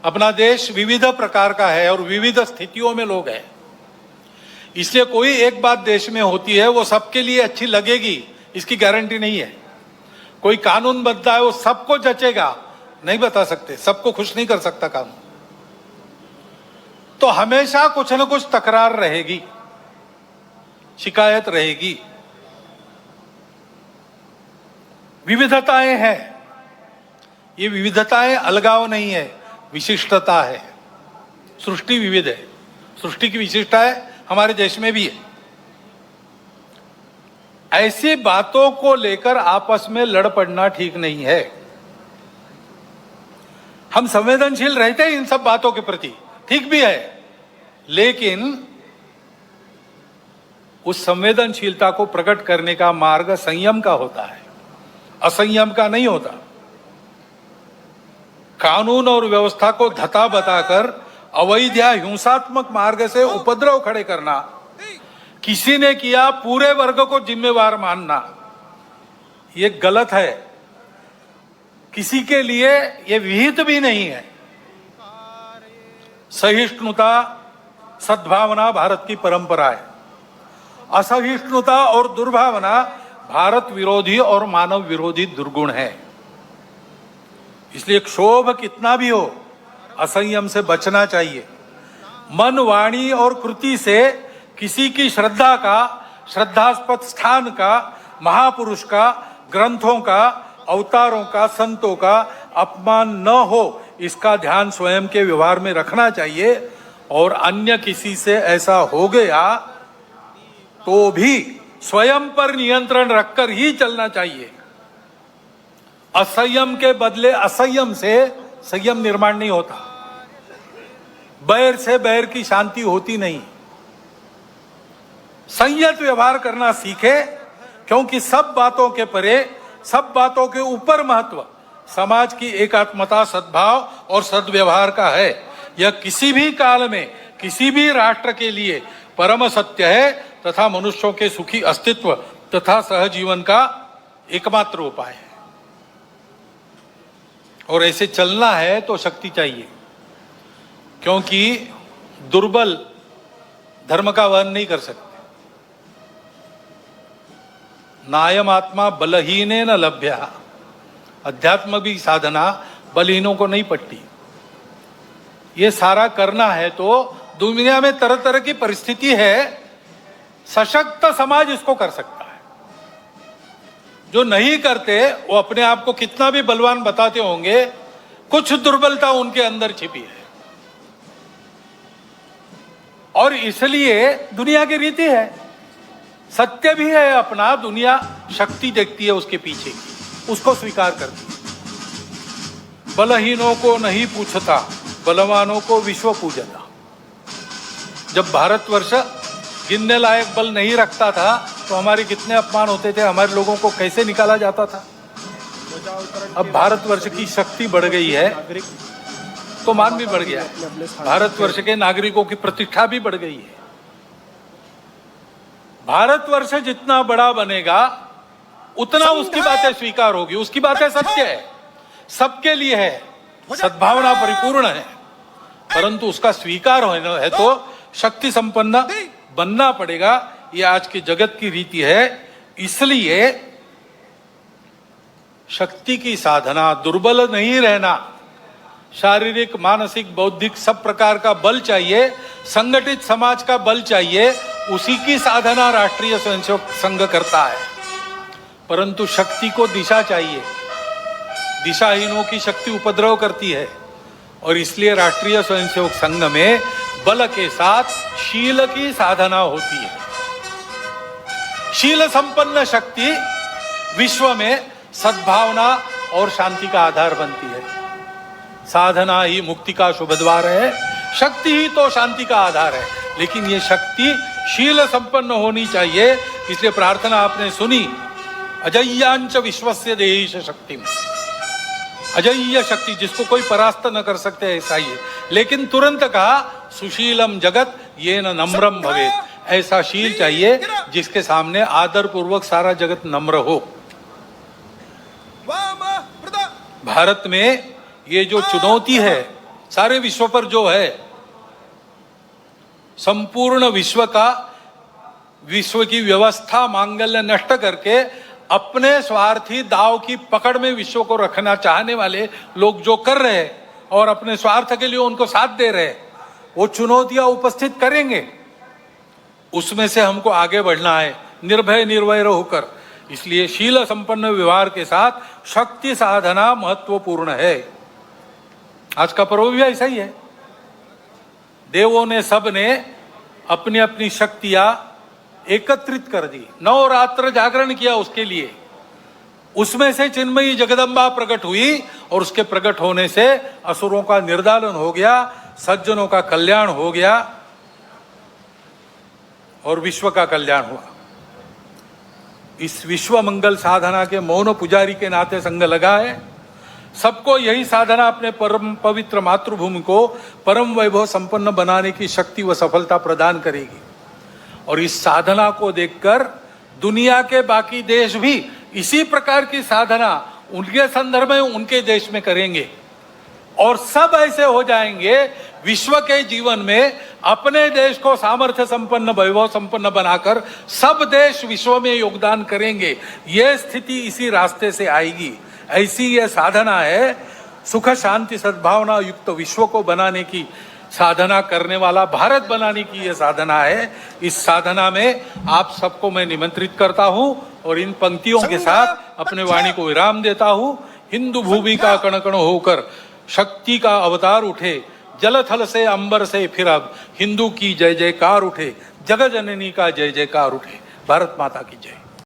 अपना देश विविध प्रकार का है और विविध स्थितियों में लोग हैं, इसलिए कोई एक बात देश में होती है वो सबके लिए अच्छी लगेगी इसकी गारंटी नहीं है। कोई कानून बनता है वो सबको जचेगा, नहीं बता सकते, सबको खुश नहीं कर सकता कानून। तो हमेशा कुछ न कुछ तकरार रहेगी, शिकायत रहेगी, विविधताएं हैं। ये विविधताएं अलगाव नहीं है, विशिष्टता है। सृष्टि विविध है, सृष्टि की विशिष्टता है, हमारे देश में भी है। ऐसी बातों को लेकर आपस में लड़ पड़ना ठीक नहीं है। हम संवेदनशील रहते हैं इन सब बातों के प्रति, ठीक भी है, लेकिन उस संवेदनशीलता को प्रकट करने का मार्ग संयम का होता है, असंयम का नहीं होता। कानून और व्यवस्था को धता बताकर अवैध या हिंसात्मक मार्ग से उपद्रव खड़े करना, किसी ने किया पूरे वर्ग को जिम्मेवार मानना, ये गलत है, किसी के लिए ये विहित भी नहीं है। सहिष्णुता, सद्भावना भारत की परंपरा है। असहिष्णुता और दुर्भावना भारत विरोधी और मानव विरोधी दुर्गुण है। इसलिए क्षोभ कितना भी हो, असंयम से बचना चाहिए। मन, वाणी और कृति से किसी की श्रद्धा का, श्रद्धास्पद स्थान का, महापुरुष का, ग्रंथों का, अवतारों का, संतों का अपमान न हो, इसका ध्यान स्वयं के व्यवहार में रखना चाहिए। और अन्य किसी से ऐसा हो गया तो भी स्वयं पर नियंत्रण रखकर ही चलना चाहिए। असंयम के बदले असंयम से संयम निर्माण नहीं होता, बैर से बैर की शांति होती नहीं। संयत व्यवहार करना सीखे, क्योंकि सब बातों के परे, सब बातों के ऊपर महत्व समाज की एकात्मता, सद्भाव और सद्व्यवहार का है। यह किसी भी काल में किसी भी राष्ट्र के लिए परम सत्य है तथा मनुष्यों के सुखी अस्तित्व तथा सहजीवन का एकमात्र उपाय है। और ऐसे चलना है तो शक्ति चाहिए, क्योंकि दुर्बल धर्म का वहन नहीं कर सकते। नायम आत्मा बलहीने न लभ्या, अध्यात्म की साधना बलहीनों को नहीं पटती। ये सारा करना है तो दुनिया में तरह तरह की परिस्थिति है, सशक्त समाज इसको कर सकता है। जो नहीं करते वो अपने आप को कितना भी बलवान बताते होंगे, कुछ दुर्बलता उनके अंदर छिपी है। और इसलिए दुनिया की रीति है, सत्य भी है अपना, दुनिया शक्ति देखती है उसके पीछे की, उसको स्वीकार करती है। बलहीनों को नहीं पूछता, बलवानों को विश्व पूजता। जब भारतवर्ष गिनने लायक बल नहीं रखता था तो हमारे कितने अपमान होते थे, हमारे लोगों को कैसे निकाला जाता था। अब भारतवर्ष की शक्ति बढ़ गई है तो मान भी बढ़ गया है, भारतवर्ष के नागरिकों की प्रतिष्ठा भी बढ़ गई है। भारतवर्ष जितना बड़ा बनेगा उतना उसकी बातें स्वीकार होगी, उसकी बातें सत्य है, सबके लिए है, सद्भावना परिपूर्ण है, परंतु उसका स्वीकार होना है तो शक्ति संपन्न बनना पड़ेगा। ये आज के जगत की रीति है। इसलिए शक्ति की साधना, दुर्बल नहीं रहना, शारीरिक, मानसिक, बौद्धिक सब प्रकार का बल चाहिए, संगठित समाज का बल चाहिए, उसी की साधना राष्ट्रीय स्वयंसेवक संघ करता है। परंतु शक्ति को दिशा चाहिए, दिशाहीनों की शक्ति उपद्रव करती है। और इसलिए राष्ट्रीय स्वयंसेवक संघ में बल के साथ शील की साधना होती है। शील संपन्न शक्ति विश्व में सद्भावना और शांति का आधार बनती है। साधना ही मुक्ति का शुभ द्वार है, शक्ति ही तो शांति का आधार है। लेकिन ये शक्ति शील संपन्न होनी चाहिए। इसलिए प्रार्थना आपने सुनी, अजय्यांच विश्वस्य देहिश शक्ति, अजय्य शक्ति जिसको कोई परास्त न कर सकते, ऐसा ही है। लेकिन तुरंत कहा सुशीलम जगत येन नम्रम भवेत्, ऐसा शील चाहिए जिसके सामने आदर पूर्वक सारा जगत नम्र हो। भारत में ये जो चुनौती है सारे विश्व पर जो है, संपूर्ण विश्व की व्यवस्था मांगल्य नष्ट करके अपने स्वार्थी दाव की पकड़ में विश्व को रखना चाहने वाले लोग जो कर रहे हैं और अपने स्वार्थ के लिए उनको साथ दे रहे हैं, वो चुनौतियां उपस्थित करेंगे। उसमें से हमको आगे बढ़ना है निर्भय निर्वैर होकर। इसलिए शील संपन्न व्यवहार के साथ शक्ति साधना महत्वपूर्ण है। आज का पर्व भी ऐसा ही है। देवों ने सब ने अपनी अपनी शक्तियां एकत्रित कर दी, नवरात्र जागरण किया उसके लिए। उसमें से चिन्मयी जगदम्बा प्रकट हुई और उसके प्रकट होने से असुरों का निर्दालन हो गया, सज्जनों का कल्याण हो गया और विश्व का कल्याण हुआ। इस विश्व मंगल साधना के मौन पुजारी के नाते संग लगा है। सबको यही साधना अपने परम पवित्र मातृभूमि को परम वैभव संपन्न बनाने की शक्ति व सफलता प्रदान करेगी। और इस साधना को देखकर दुनिया के बाकी देश भी इसी प्रकार की साधना उनके संदर्भ में उनके देश में करेंगे और सब ऐसे हो जाएंगे। विश्व के जीवन में अपने देश को सामर्थ्य संपन्न वैभव संपन्न बनाकर सब देश विश्व में योगदान करेंगे। यह स्थिति इसी रास्ते से आएगी। ऐसी यह साधना है, सुख शांति सद्भावना युक्त विश्व को बनाने की साधना करने वाला भारत बनाने की यह साधना है। इस साधना में आप सबको मैं निमंत्रित करता हूं और इन पंक्तियों के साथ अपने वाणी को विराम देता हूं। हिंदू भूमि का कण कण होकर शक्ति का अवतार उठे, जल थल से अंबर से फिर अब हिंदू की जय जयकार उठे, जगत जननी का जय जयकार उठे। भारत माता की जय।